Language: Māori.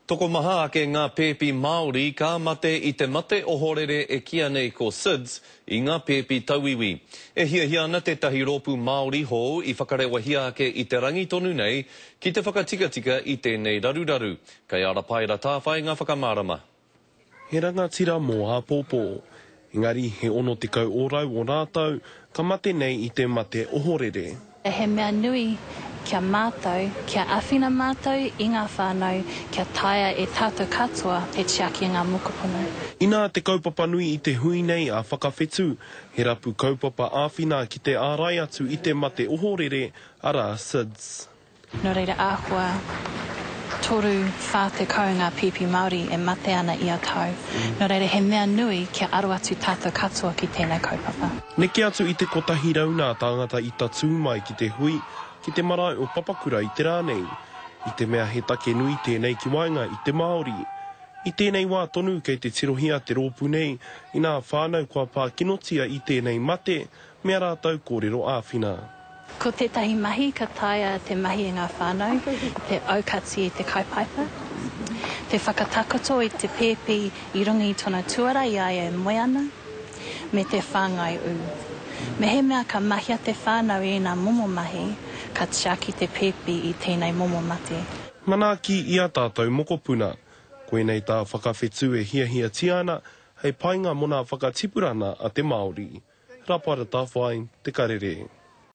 Toko maha ake ngā pēpi Māori ka mate I te mate ohorere e kia nei ko SIDS I ngā pēpi tauiwi. E hia ana te tahi rōpū Māori hou I whakarewahia ake I te rangi tonu nei ki te whakatikatika I tēnei raruraru. Kai ara paira tāwhai ngā whakamārama. He rangatira mō a pōpō. Engari he ono te kau ōrau o rātau ka mate nei I te mate ohorere. He mea nui kia mātou, kia awhina mātou I ngā whānau, kia taia e tātou katoa e tiaki ngā mokopuna. Ina te kaupapa nui I te hui nei a whakawhetu, he rapu kaupapa āwhina ki te ārai atu I te mate ohorere ara SIDS. Nō reira āhua, toru whātekau ngā pipi Māori e mate ana I a tau. Nō reira he mea nui kia aro atu tātou katoa ki tēnei kaupapa. Neke atu I te kotahi rauna tāngata I tatu mai ki te hui, ki te marae o Papakura I te rānei. I te mea he take nui tēnei ki wainga I te Māori. I tēnei wā tonu kei te tirohia te rōpū nei, I nā whānau kua pākinotia I tēnei mate, mea rātau kōrero āwhina. Ko tētahi mahi ka taia te mahi I ngā whānau, te aukati I te kaupaipa. Te whakatakoto I te pēpi I rungi I tona tuara I aia e moe ana, me te whāngai u. Me he mea ka mahia te whānau I ngā momo mahi, ka tiaki te pēpi I tēnei momo mate. Mana ki I a tātou mokopuna, koe nei tā whakawhetu e hia tiana, hei painga mona whakatipurana a te Māori. Rapara tā whai, te karere.